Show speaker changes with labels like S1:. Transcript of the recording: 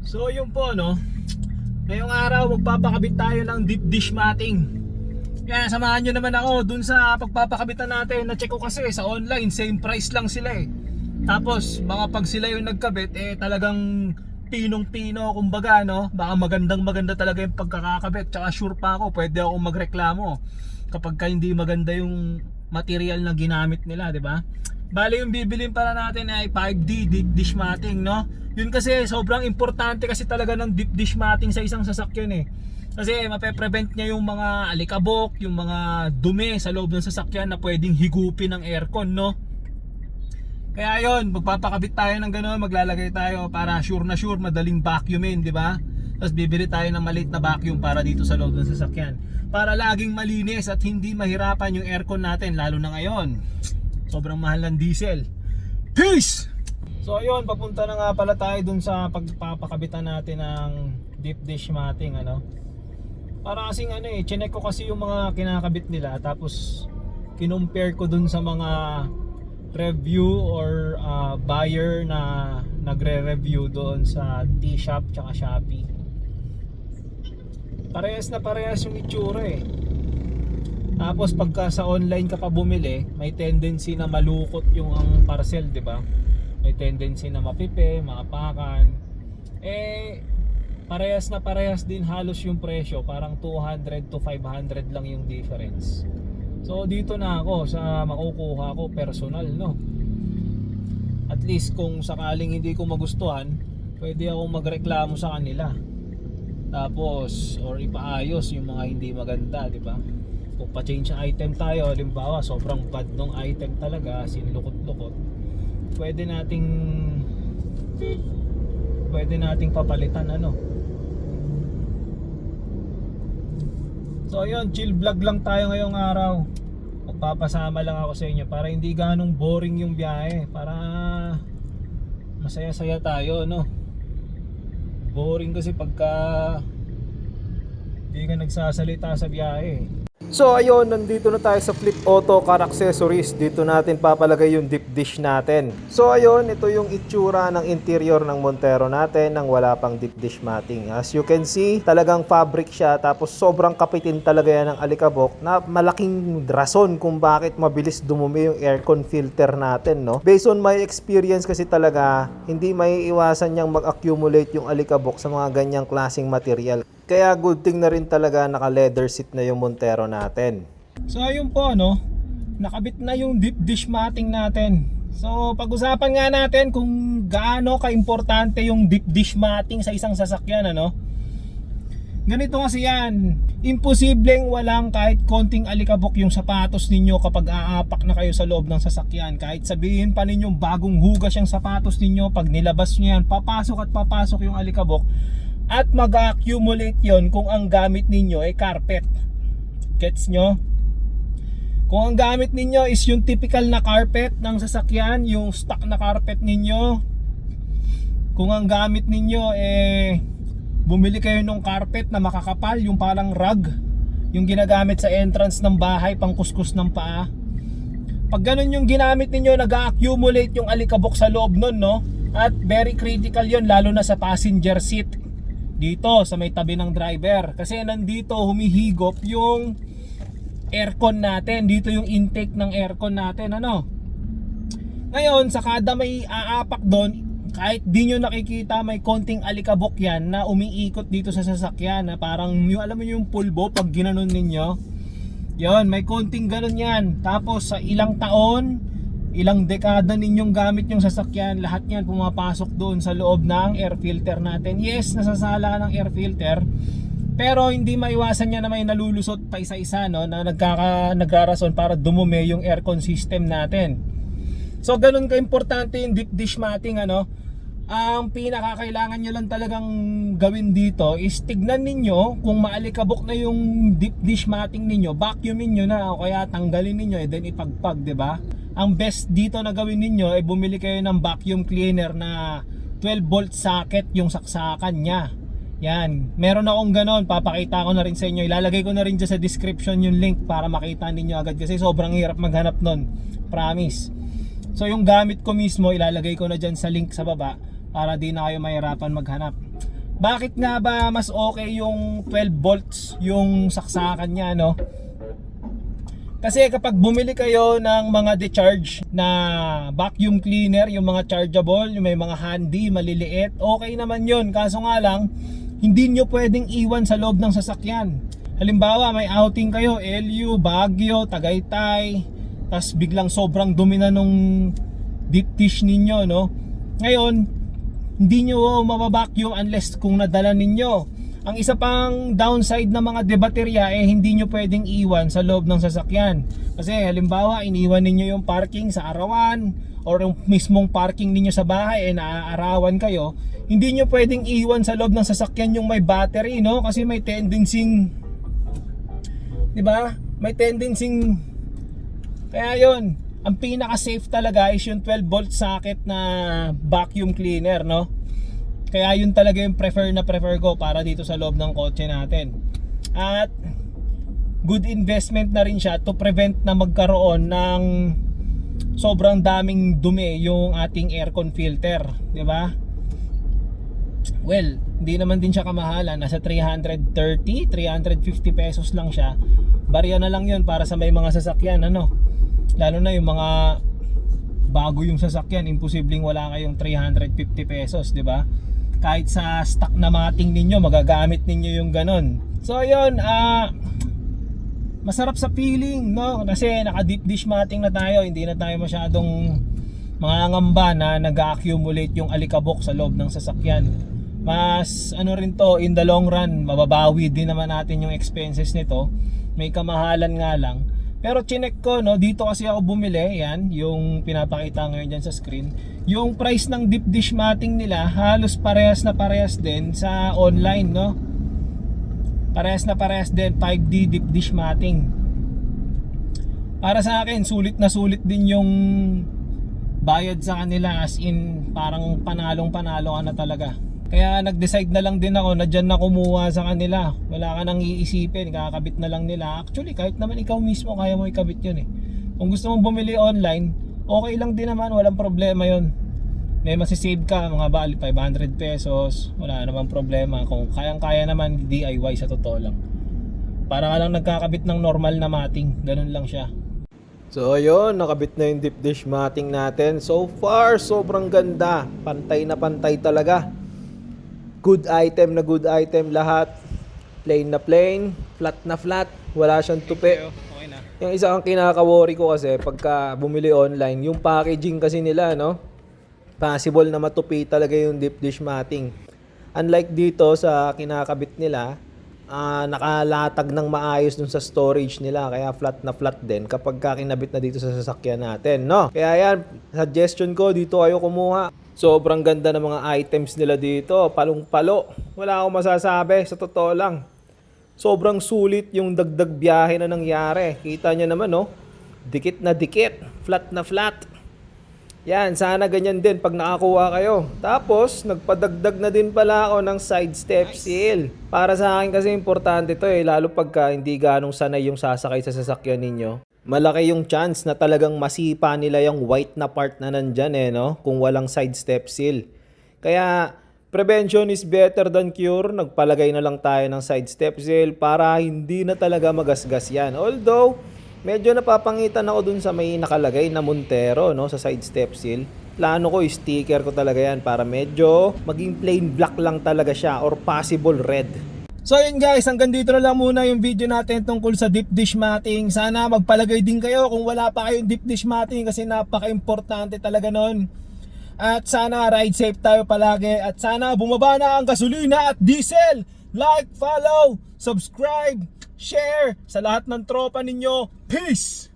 S1: So yun po no. Ngayong araw magpapakabit tayo ng deep dish matting. Kaya samahan nyo naman ako dun sa pagpapakabitan natin. Na-check ko kasi sa online, same price lang sila eh. Tapos baka pag sila yung nagkabit talagang pinong-pino kumbaga no. Baka maganda talaga yung pagkakakabit. Tsaka sure pa ako pwede ako magreklamo kapag hindi maganda yung material na ginamit nila, di ba? Bali yung bibilin para natin ay 5D deep dish matting no. Yun kasi sobrang importante kasi talaga ng deep dish matting sa isang sasakyan eh. Kasi mape-prevent niya yung mga alikabok, yung mga dumi sa loob ng sasakyan na pwedeng higupin ng aircon no. Kaya yun, magpapakabit tayo ng gano'n, maglalagay tayo para sure na sure madaling vacuumin, di ba? Tapos bibili tayo ng maliit na vacuum para dito sa loob ng sasakyan. Para laging malinis at hindi mahirapan yung aircon natin lalo na ngayon. Sobrang mahal ng diesel. Peace! So ayun, papunta na nga pala tayo dun sa pagpapakabitan natin ng deep dish matting ano. Para kasing chinek ko kasi yung mga kinakabit nila tapos kinumpare ko dun sa mga review or buyer na nagre-review doon sa T-Shop tsaka Shopee. Parehas na parehas yung itsura eh. Tapos pagka sa online ka pa bumili, may tendency na malukot yung ang parcel, di ba? May tendency na mapipe, maapakan. Parehas na parehas din halos yung presyo, parang 200 to 500 lang yung difference. So dito na ako sa makukuha ko personal no. At least kung sakaling hindi ko magustuhan, pwede akong magreklamo sa kanila. Tapos or ipaayos yung mga hindi maganda, di ba? Kung pa-change item tayo, halimbawa sobrang bad nung item talaga, sinlukot-lukot, pwede nating papalitan ano. So ayun, chill vlog lang tayo ngayong araw. Magpapasama lang ako sa inyo para hindi ganong boring yung biyahe, para masaya-saya tayo no. Boring kasi pagka hindi ka nagsasalita sa biyahe. So ayun, nandito na tayo sa Flip Auto Car Accessories. Dito natin papalagay yung deep dish natin. So ayun, ito yung itsura ng interior ng Montero natin nang wala pang deep dish matting. As you can see, talagang fabric siya, tapos sobrang kapitin talaga yan ng alikabok, na malaking rason kung bakit mabilis dumumi yung aircon filter natin no. Based on my experience kasi talaga, hindi maiiwasan niyang mag-accumulate yung alikabok sa mga ganyang klaseng material. Kaya good thing na rin talaga naka leather seat na yung Montero natin. So ayun po no, nakabit na yung deep dish matting natin. So pag-usapan nga natin kung gaano ka-importante yung deep dish matting sa isang sasakyan ano. Ganito kasi yan, imposibleng walang kahit konting alikabok yung sapatos ninyo kapag aapak na kayo sa loob ng sasakyan. Kahit sabihin pa ninyong bagong hugas yung sapatos ninyo, pag nilabas nyo yan, papasok at papasok yung alikabok. At mag-accumulate yon kung ang gamit ninyo ay carpet. Gets nyo? Kung ang gamit ninyo is yung typical na carpet ng sasakyan, yung stock na carpet ninyo. Kung ang gamit ninyo bumili kayo ng carpet na makakapal, yung parang rug, yung ginagamit sa entrance ng bahay pang kuskus ng paa. Pag ganun yung ginamit ninyo, nag-accumulate yung alikabok sa loob nun no. At very critical yon lalo na sa passenger seat. Dito sa may tabi ng driver, kasi nandito humihigop yung aircon natin, dito yung intake ng aircon natin ano. Ngayon sa kada may aapak doon, kahit di nyo nakikita, may konting alikabok yan na umiikot dito sa sasakyan na parang yung, alam mo yung pulbo pag ginanon ninyo, yon may konting ganon yan. Tapos sa ilang taon, ilang dekada ninyong gamit yung sasakyan, lahat yan pumapasok doon sa loob ng air filter natin. Yes, nasasala ng air filter, pero hindi maiwasan niya na may nalulusot pa isa-isa no, na nagrarason para dumumi yung aircon system natin. So ganun ka-importante yung deep dish matting ano. Ang pinakakailangan nyo lang talagang gawin dito is tignan ninyo kung maalikabok na yung deep dish matting ninyo, vacuumin nyo na o kaya tanggalin ninyo then ipagpag, 'di ba? Ang best dito na gawin ninyo ay bumili kayo ng vacuum cleaner na 12 volt socket yung saksakan niya. Yan, meron akong ganon, papakita ko na rin sa inyo. Ilalagay ko na rin dyan sa description yung link para makita ninyo agad kasi sobrang hirap maghanap nun, promise. So yung gamit ko mismo ilalagay ko na dyan sa link sa baba para di na kayo mahirapan maghanap. Bakit nga ba mas okay yung 12 volts yung saksakan niya, no? Kasi kapag bumili kayo ng mga decharge na vacuum cleaner, yung mga chargeable, yung may mga handy, maliliit, okay naman yun. Kaso nga lang, hindi nyo pwedeng iwan sa loob ng sasakyan. Halimbawa, may outing kayo, LU, Baguio, Tagaytay, tas biglang sobrang dumi na nung deep dish ninyo, no? Ngayon, hindi nyo mababacuum unless kung nadala ninyo. Ang isa pang downside ng mga debaterya hindi nyo pwedeng iwan sa loob ng sasakyan. Kasi halimbawa, iniwan ninyo yung parking sa arawan or yung mismong parking ninyo sa bahay naaarawan kayo, hindi nyo pwedeng iwan sa loob ng sasakyan yung may battery, no? Kasi may tendency, 'di ba? May tendency. Kaya 'yon, ang pinaka-safe talaga is yung 12 volt socket na vacuum cleaner, no? Kaya yun talaga yung prefer ko para dito sa loob ng kotse natin. At good investment na rin siya to prevent na magkaroon ng sobrang daming dumi yung ating aircon filter, 'di ba? Well, hindi naman din siya kamahalan, nasa 330, 350 pesos lang siya. Barya na lang yun para sa may mga sasakyan, ano? Lalo na yung mga bago yung sasakyan, imposibleng wala kayong 350 pesos, 'di ba? Kahit sa stock na mating ninyo, magagamit ninyo yung ganon. So ayun, masarap sa feeling, no? Kasi naka deep dish mating na tayo, hindi na tayo masyadong mangangamba na nag-accumulate yung alikabok sa loob ng sasakyan. Mas ano rin to, in the long run, mababawi din naman natin yung expenses nito. May kamahalan nga lang. Pero chinek ko, no, dito kasi ako bumili, yan, yung pinapakita ngayon dyan sa screen. Yung price ng deep dish mating nila, halos parehas na parehas din sa online, no? Parehas na parehas din, 5D deep dish mating. Para sa akin, sulit na sulit din yung bayad sa kanila, as in, parang panalong-panalo ka na talaga. Kaya nag-decide na lang din ako na dyan na kumuha sa kanila. Wala ka nang iisipin, kakabit na lang nila. Actually, kahit naman ikaw mismo kaya mo ikabit yun eh. Kung gusto mong bumili online, okay lang din naman, walang problema yun. May masisave ka, mga bali 500 pesos, wala namang problema. Kung kayang-kaya naman, DIY sa totoo lang. Para ka lang nagkakabit ng normal na mating, ganun lang siya. So ayun, nakabit na yung deep dish mating natin. So far, sobrang ganda. Pantay na pantay talaga. Good item na good item lahat. Plain na plain, flat na flat, wala siyang tupi.
S2: Okay na.
S1: Yung isa ang kinaka-worry ko kasi pagka bumili online, yung packaging kasi nila, no? Possible na matupi talaga yung deep dish mating. Unlike dito sa kinakabit nila, nakalatag ng maayos dun sa storage nila, kaya flat na flat din kapag kinabit na dito sa sasakyan natin, no? Kaya yan, suggestion ko, dito kayo kumuha. Sobrang ganda ng mga items nila dito, palong-palo. Wala akong masasabi, sa totoo lang. Sobrang sulit yung dagdag biyahe na nangyari. Kita nyo naman, no? Dikit na dikit, flat na flat. Yan, sana ganyan din pag nakakuha kayo. Tapos, nagpadagdag na din pala ako ng side step seal. Para sa akin kasi importante to lalo pagka hindi ganong sanay yung sasakay sa sasakyan ninyo. Malaki yung chance na talagang masipa nila yung white na part na nandyan no? Kung walang side step seal. Kaya, prevention is better than cure. Nagpalagay na lang tayo ng side step seal para hindi na talaga magasgas yan. Although, medyo napapangitan ako dun sa may nakalagay na Montero, no, sa side step seal. Plano ko, sticker ko talaga yan para medyo maging plain black lang talaga siya or possible red. So yun guys, hanggang dito na lang muna yung video natin tungkol sa deep dish mating. Sana magpalagay din kayo kung wala pa kayong deep dish mating kasi napaka-importante talaga nun. At sana ride safe tayo palagi at sana bumaba na ang gasolina at diesel. Like, follow, subscribe, share sa lahat ng tropa ninyo. Peace!